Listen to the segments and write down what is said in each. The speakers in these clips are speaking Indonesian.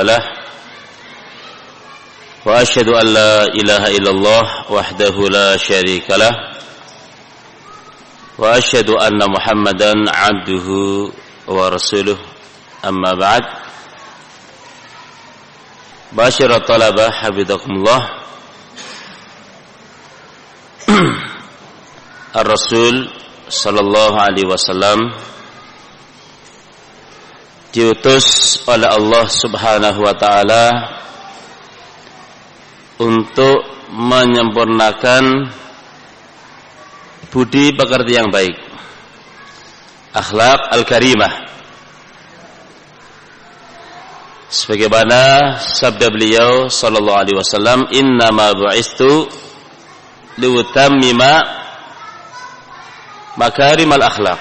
له وأشهد أن لا إله إلا الله وحده لا شريك له وأشهد أن محمدا عبده ورسوله أما بعد باشر الطلبة حفظكم الله الرسول صلى الله عليه وسلم diutus oleh Allah Subhanahu wa taala untuk menyempurnakan budi pekerti yang baik, akhlak al-karimah, sebagaimana sabda beliau sallallahu alaihi wasallam, innama bu'istu liutammima makarimal akhlak.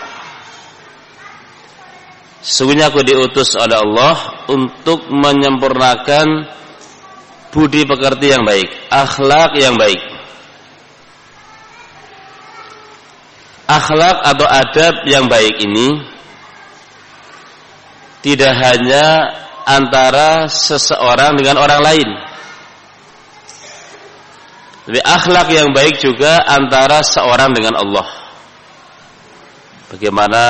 Sesungguhnya aku diutus oleh Allah untuk menyempurnakan budi pekerti yang baik, akhlak yang baik. Akhlak atau adab yang baik ini tidak hanya antara seseorang dengan orang lain, tapi akhlak yang baik juga antara seorang dengan Allah. Bagaimana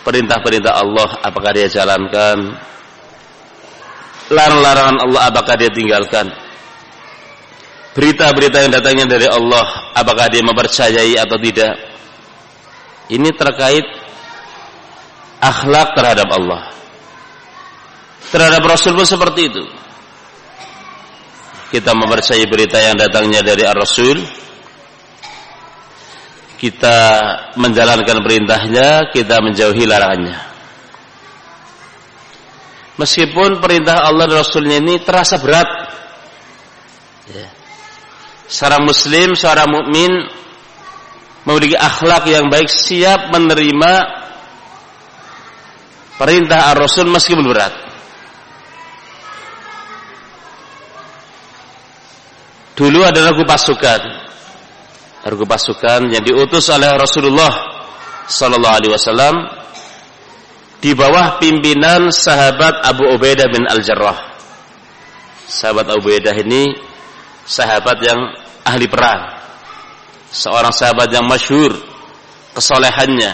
perintah-perintah Allah apakah dia jalankan, larangan-larangan Allah apakah dia tinggalkan, berita-berita yang datangnya dari Allah apakah dia mempercayai atau tidak. Ini terkait akhlak terhadap Allah. Terhadap Rasul pun seperti itu. Kita mempercayai berita yang datangnya dari Ar-Rasul, kita menjalankan perintahnya, kita menjauhi larangannya. Meskipun perintah Allah dan Rasulnya ini terasa berat, ya. Seorang muslim, seorang mukmin memiliki akhlak yang baik, siap menerima perintah Ar-Rasul meskipun berat. Dulu ada regu pasukan yang diutus oleh Rasulullah sallallahu alaihi wasallam di bawah pimpinan sahabat Abu Ubaidah bin Al-Jarrah. Sahabat Abu Ubaidah ini sahabat yang ahli perang, seorang sahabat yang masyhur kesolehannya,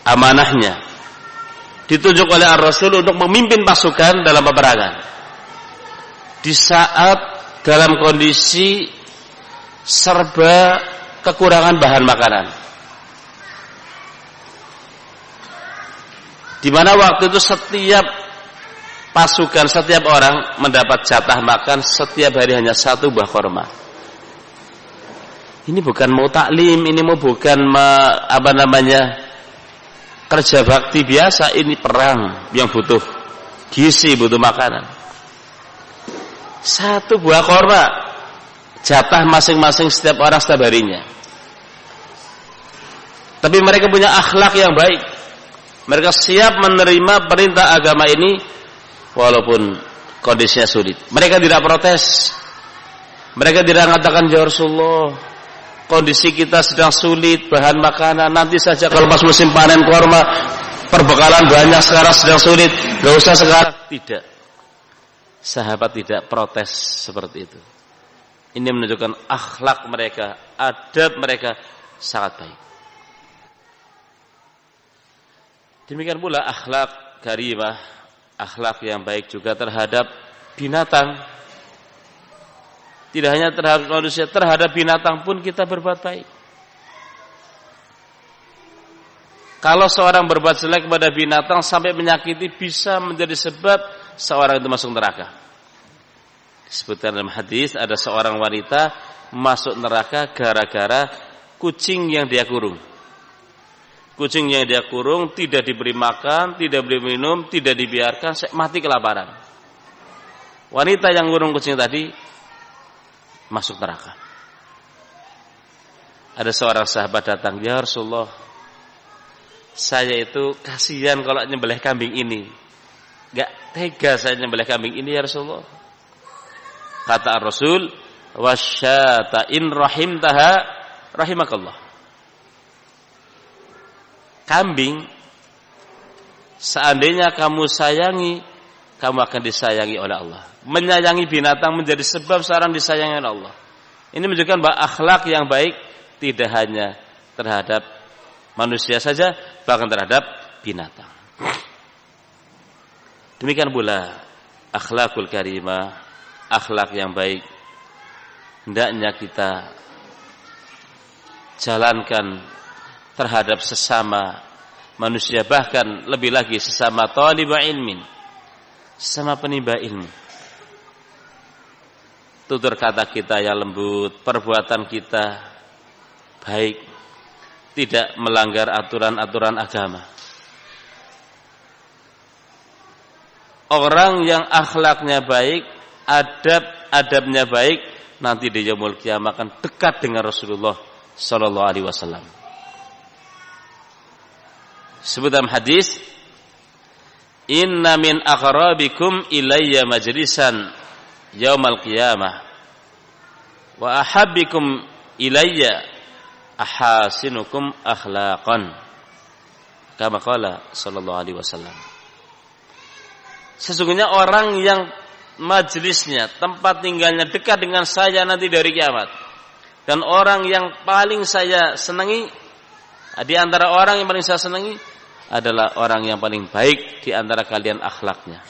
amanahnya, ditunjuk oleh Ar-Rasul untuk memimpin pasukan dalam peperangan di saat dalam kondisi serba kekurangan bahan makanan, di mana waktu itu setiap pasukan, setiap orang mendapat jatah makan setiap hari hanya 1 buah korma. Ini bukan mau taklim, ini mau bukan kerja bakti biasa, ini perang yang butuh gizi, butuh makanan. 1 buah korma jatah masing-masing setiap orang setiap harinya. Tapi mereka punya akhlak yang baik. Mereka siap menerima perintah agama ini walaupun kondisinya sulit. Mereka tidak protes. Mereka tidak mengatakan, ya Rasulullah, kondisi kita sedang sulit, bahan makanan, nanti saja kalau pas musim panen korma, perbekalan banyak, sekarang sedang sulit, gak usah sekarang. Tidak. Sahabat tidak protes seperti itu. Ini menunjukkan akhlak mereka, adab mereka sangat baik. Demikian pula akhlak karimah, akhlak yang baik juga terhadap binatang. Tidak hanya terhadap manusia, terhadap binatang pun kita berbuat baik. Kalau seorang berbuat jelek kepada binatang sampai menyakiti, bisa menjadi sebab seorang itu masuk neraka. Disebutkan dalam hadis, ada seorang wanita masuk neraka gara-gara kucing yang dia kurung. Kucing yang dia kurung tidak diberi makan, tidak diberi minum, tidak dibiarkan, mati kelaparan. Wanita yang kurung kucing tadi masuk neraka. Ada seorang sahabat datang, ya Rasulullah, saya itu kasihan kalau nyembelih kambing ini, gak tega saya nyembelih kambing ini ya Rasulullah. Kata Rasul, wasyata in rahimtaha rahimakallah. Kambing seandainya kamu sayangi, kamu akan disayangi oleh Allah. Menyayangi binatang menjadi sebab seorang disayangi oleh Allah. Ini menunjukkan bahwa akhlak yang baik tidak hanya terhadap manusia saja, bahkan terhadap binatang. Demikian pula akhlakul karimah, akhlak yang baik, hendaknya kita jalankan terhadap sesama manusia, bahkan lebih lagi sesama talibul ilmin, sesama penimba ilmu. Tutur kata kita yang lembut, perbuatan kita baik, tidak melanggar aturan-aturan agama. Orang yang akhlaknya baik, adabnya baik, nanti di yaumul qiyamah akan dekat dengan Rasulullah sallallahu alaihi wasallam. Sebut dalam hadis, inna min aqrabikum ilayya majlisan yaumal qiyamah wa ahabbikum ilayya ahasinukum akhlaqan, kama qala sallallahu alaihi wasallam. Sesungguhnya orang yang majelisnya, tempat tinggalnya dekat dengan saya nanti dari kiamat, dan orang yang paling saya senangi, di antara orang yang paling saya senangi adalah orang yang paling baik di antara kalian akhlaknya.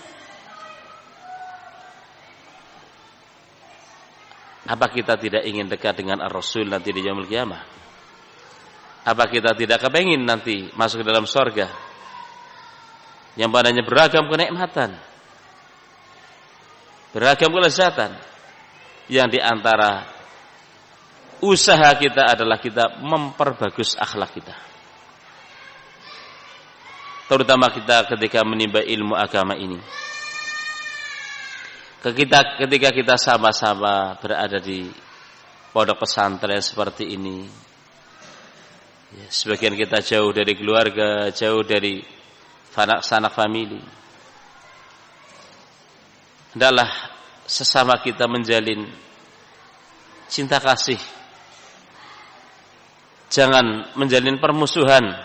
Apa kita tidak ingin dekat dengan Ar-Rasul nanti di yaumul qiyamah? Apa kita tidak kepengin nanti masuk ke dalam surga yang padanya beragam kenikmatan, beragam kelezatan, yang di antara usaha kita adalah kita memperbagus akhlak kita, terutama kita ketika menimba ilmu agama ini. Ketika kita sama-sama berada di pondok pesantren seperti ini, ya, sebagian kita jauh dari keluarga, jauh dari sanak famili, hendaklah sesama kita menjalin cinta kasih, jangan menjalin permusuhan.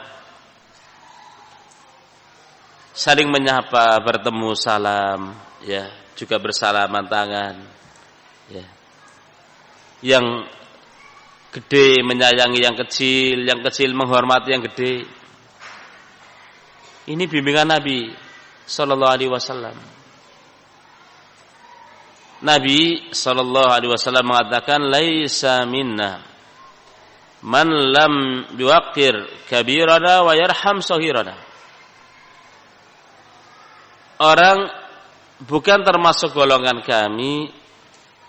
Saling menyapa, bertemu salam, ya, juga bersalaman tangan, ya. Yang gede menyayangi yang kecil menghormati yang gede. Ini bimbingan Nabi sallallahu alaihi wasallam. Nabi sallallahu alaihi wasallam mengatakan, laisa minna man lam yuqir kabirana wa yarham saghirana. Orang bukan termasuk golongan kami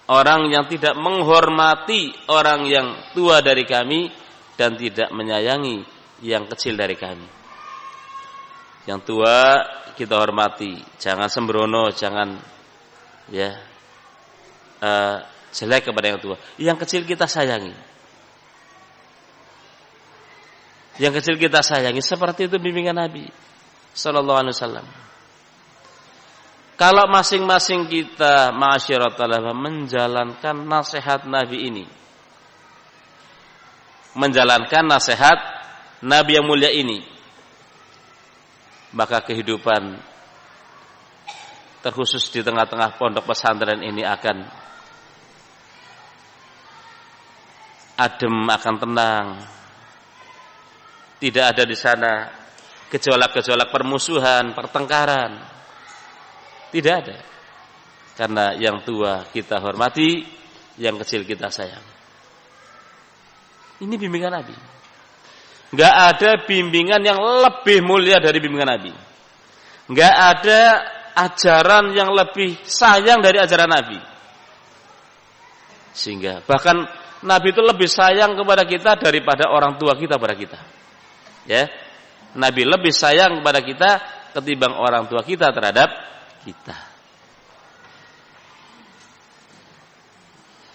orang yang tidak menghormati orang yang tua dari kami dan tidak menyayangi yang kecil dari kami. Yang tua kita hormati, jangan sembrono, jangan jelek kepada yang tua. Yang kecil kita sayangi. Yang kecil kita sayangi, seperti itu bimbingan Nabi sallallahu alaihi wasallam. Kalau masing-masing kita ma'asyiratal menjalankan nasihat Nabi ini, menjalankan nasihat Nabi yang mulia ini, maka kehidupan terkhusus di tengah-tengah pondok pesantren ini akan adem, akan tenang. Tidak ada di sana gejolak-gejolak permusuhan, pertengkaran. Tidak ada. Karena yang tua kita hormati, yang kecil kita sayang. Ini bimbingan Nabi. Enggak ada bimbingan yang lebih mulia dari bimbingan Nabi. Enggak ada ajaran yang lebih sayang dari ajaran Nabi. Sehingga bahkan Nabi itu lebih sayang kepada kita daripada orang tua kita pada kita. Ya. Nabi lebih sayang kepada kita ketimbang orang tua kita terhadap kita.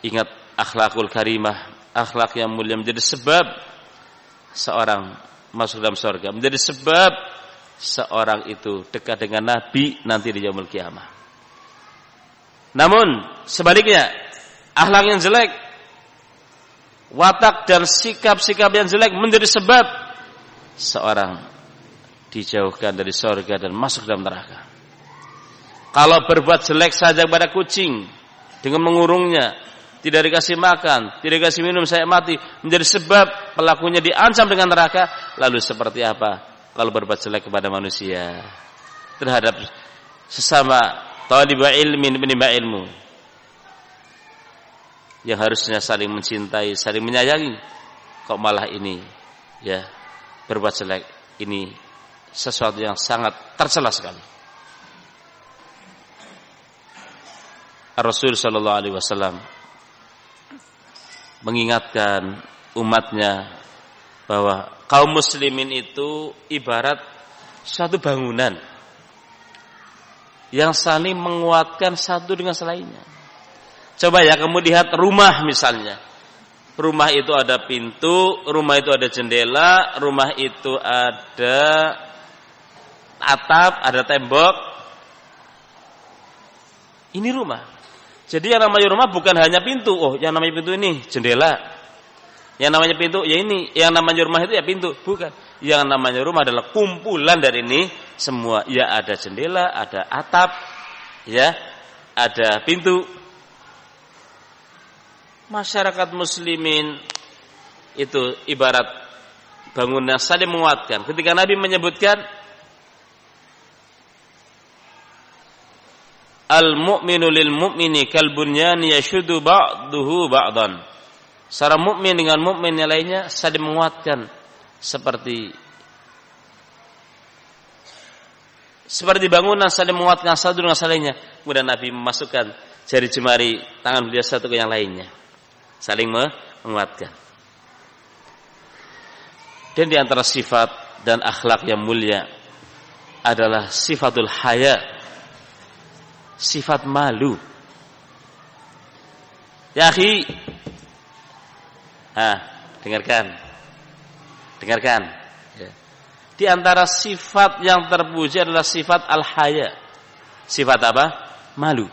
Ingat akhlakul karimah, akhlak yang mulia menjadi sebab seorang masuk dalam surga, menjadi sebab seorang itu dekat dengan Nabi nanti di yaumul qiyamah. Namun sebaliknya, akhlak yang jelek, watak dan sikap-sikap yang jelek menjadi sebab seorang dijauhkan dari surga dan masuk dalam neraka. Kalau berbuat jelek saja kepada kucing dengan mengurungnya, tidak dikasih makan, tidak dikasih minum sampai mati, menjadi sebab pelakunya diancam dengan neraka, lalu seperti apa kalau berbuat jelek kepada manusia terhadap sesama talib ilmin, penimba ilmu yang harusnya saling mencintai, saling menyayangi, kok malah ini ya berbuat jelek. Ini sesuatu yang sangat tercela sekali. Rasul sallallahu alaihi wasallam mengingatkan umatnya bahwa kaum muslimin itu ibarat suatu bangunan yang saling menguatkan satu dengan selainnya. Coba ya kamu lihat rumah misalnya. Rumah itu ada pintu, rumah itu ada jendela, rumah itu ada atap, ada tembok. Ini rumah. Jadi yang namanya rumah bukan hanya pintu. Oh, yang namanya pintu ini jendela. Yang namanya pintu ya ini, yang namanya rumah itu ya pintu, bukan. Yang namanya rumah adalah kumpulan dari ini semua. Ya ada jendela, ada atap, ya, ada pintu. Masyarakat muslimin itu ibarat bangunan saling menguatkan. Ketika Nabi menyebutkan al-mu'minu lil mu'mini kal bunyani yashuddu ba'duhu ba'dan. Seorang mukmin dengan mukmin yang lainnya saling menguatkan seperti bangunan saling menguatkan satu dengan lainnya. Kemudian Nabi memasukkan jari jemari tangan beliau satu ke yang lainnya, saling menguatkan. Dan di antara sifat dan akhlak yang mulia adalah sifatul haya, sifat malu. Ya akhi, dengarkan. Ya. Di antara sifat yang terpuji adalah sifat al-haya. Sifat apa? Malu.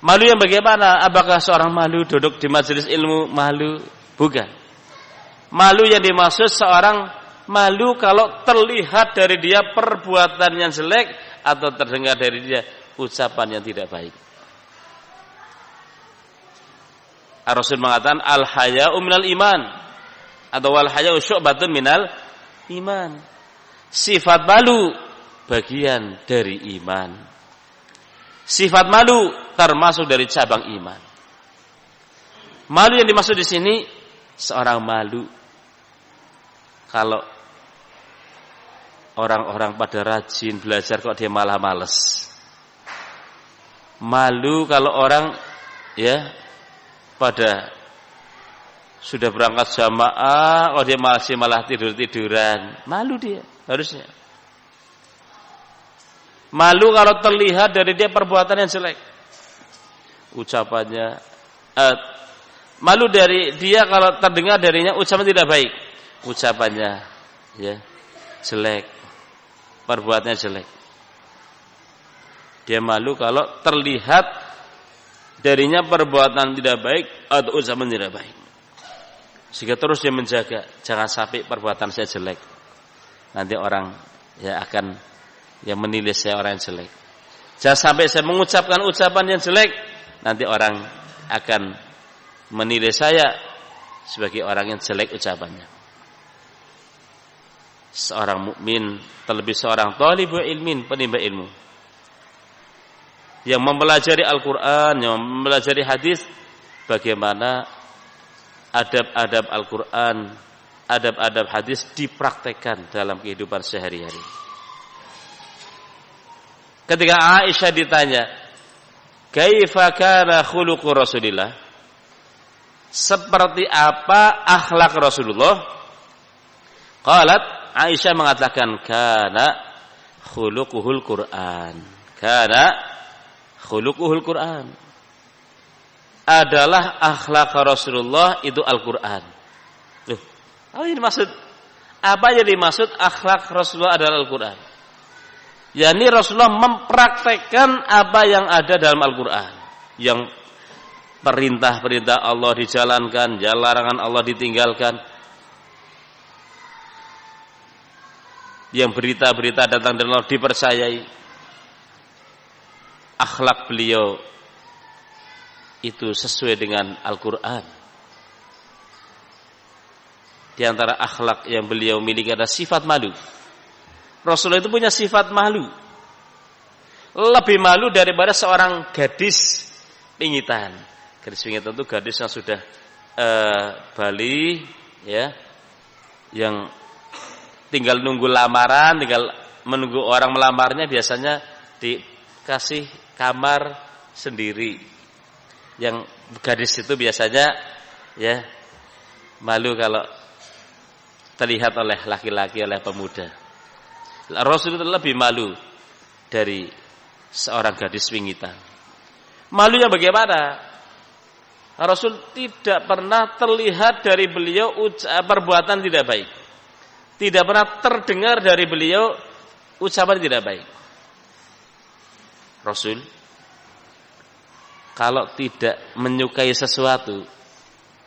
Malu yang bagaimana? Apakah seorang malu duduk di majelis ilmu malu? Bukan. Malu yang dimaksud seorang malu kalau terlihat dari dia perbuatan yang jelek atau terdengar dari dia ucapan yang tidak baik. Rasul mengatakan al-haya'u minal iman atau al-haya'u syu'batun minal iman. Sifat malu bagian dari iman. Sifat malu termasuk dari cabang iman. Malu yang dimaksud di sini seorang malu kalau orang-orang pada rajin belajar kok dia malah malas. Malu kalau orang ya pada sudah berangkat jamaah, dia masih malah tidur-tiduran. Malu dia, harusnya. Malu kalau terlihat dari dia perbuatan yang jelek. Ucapannya. Malu dari dia kalau terdengar darinya ucapan tidak baik. Ucapannya ya jelek. Perbuatannya jelek. Dia malu kalau terlihat darinya perbuatan tidak baik atau ucapan tidak baik. Sehingga terus dia menjaga jangan sampai perbuatan saya jelek. Nanti orang ya akan yang menilai saya orang yang jelek. Jangan sampai saya mengucapkan ucapan yang jelek, nanti orang akan menilai saya sebagai orang yang jelek ucapannya. Seorang mukmin, terlebih seorang thalibul ilmin, penimba ilmu, yang mempelajari Al-Quran, yang mempelajari hadis, bagaimana adab-adab Al-Quran, adab-adab hadis dipraktekkan dalam kehidupan sehari-hari. Ketika Aisyah ditanya, "Kaifa kana khuluqu Rasulillah?" Seperti apa akhlak Rasulullah? Qalat, Aisyah mengatakan, "Kana khuluquhul Qur'an." Kana khuluquhul Qur'an. Adalah akhlak Rasulullah itu Al-Qur'an. Loh, apa yang dimaksud? Apa yang dimaksud akhlak Rasulullah adalah Al-Qur'an? yakni Rasulullah mempraktekkan apa yang ada dalam Al-Qur'an. Yang perintah-perintah Allah dijalankan, larangan Allah ditinggalkan. yang berita-berita datang dari Allah dipercayai. Akhlak beliau itu sesuai dengan Al-Quran. Di antara akhlak yang beliau miliki adalah sifat malu. Rasulullah itu punya sifat malu. Lebih malu daripada seorang gadis pingitan. Gadis pingitan itu gadis yang sudah balik, ya, yang tinggal nunggu lamaran, tinggal menunggu orang melamarnya, biasanya dikasih kamar sendiri. Yang gadis itu biasanya, ya, malu kalau terlihat oleh laki-laki, oleh pemuda. Rasul itu lebih malu dari seorang gadis pingitan. Malunya bagaimana? Rasul tidak pernah terlihat dari beliau perbuatan tidak baik. Tidak pernah terdengar dari beliau ucapan tidak baik. Rasul kalau tidak menyukai sesuatu,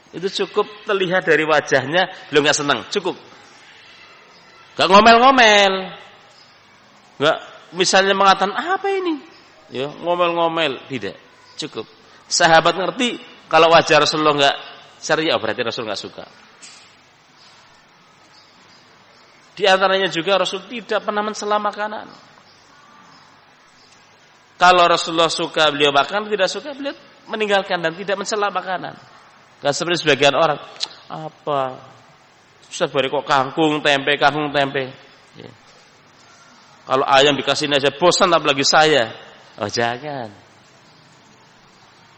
itu cukup terlihat dari wajahnya, beliau nggak senang, cukup. Nggak ngomel-ngomel, nggak misalnya mengatakan apa ini, ya ngomel-ngomel, tidak, cukup. Sahabat ngerti kalau wajah Rasulullah nggak ceria, berarti Rasul nggak suka. Di antaranya juga Rasul tidak pernah mencela makanan. Kalau Rasulullah suka beliau makan, tidak suka beliau meninggalkan dan tidak mencela makanan. Gak seperti sebagian orang, apa susah bari kok kangkung tempe. Ya. Kalau ayam dikasih aja bosan, apalagi saya. Oh jangan.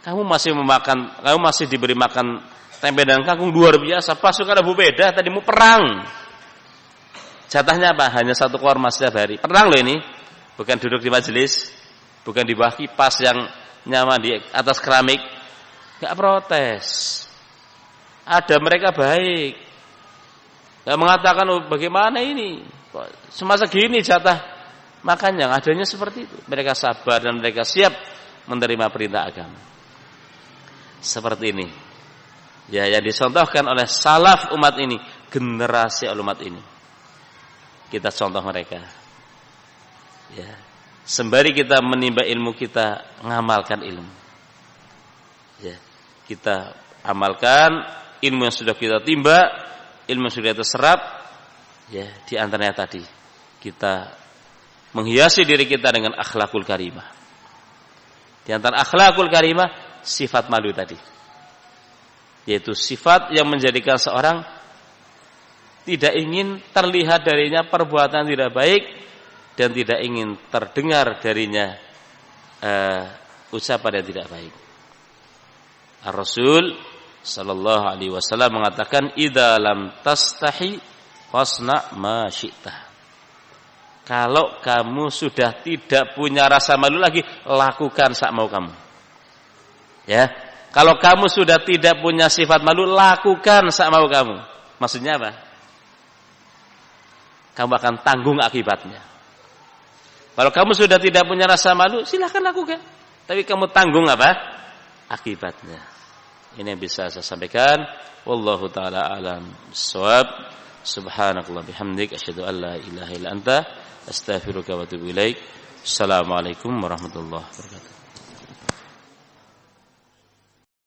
Kamu masih diberi makan tempe dan kangkung luar biasa. Pasukan Abu Ubaidah tadi mau perang. Jatahnya apa? Hanya 1 korma setiap hari. Perang loh ini. Bukan duduk di majelis, bukan di bawah kipas yang nyaman di atas keramik. Gak protes. Ada mereka baik. Gak mengatakan, oh, bagaimana ini? Kok semasa gini jatah makan, yang adanya seperti itu. Mereka sabar dan mereka siap menerima perintah agama. Seperti ini. Ya, yang dicontohkan oleh salaf umat ini, generasi umat ini. Kita contoh mereka. Ya. Sembari kita menimba ilmu, kita ngamalkan ilmu. Ya. Kita amalkan ilmu yang sudah kita timba, ilmu yang sudah kita serap. Ya, di antaranya tadi kita menghiasi diri kita dengan akhlakul karimah. Di antara akhlakul karimah, sifat malu tadi, yaitu sifat yang menjadikan seorang tidak ingin terlihat darinya perbuatan tidak baik dan tidak ingin terdengar darinya ucapan yang tidak baik. Ar-Rasul sallallahu alaihi wasallam mengatakan, idza lam tastahi fasna ma syi'ta. Kalau kamu sudah tidak punya rasa malu lagi, lakukan sak mau kamu. Ya, kalau kamu sudah tidak punya sifat malu, lakukan sak mau kamu. Maksudnya apa? Kamu akan tanggung akibatnya. Kalau kamu sudah tidak punya rasa malu, silahkan lakukan. Tapi kamu tanggung apa? Akibatnya. Ini yang bisa saya sampaikan. Wallahu ta'ala alam bissawab. Subhanakallah bihamdik, asyhadu an la ilaha illa anta, astaghfiruka wa atubu ilaik. Assalamualaikum warahmatullahi wabarakatuh.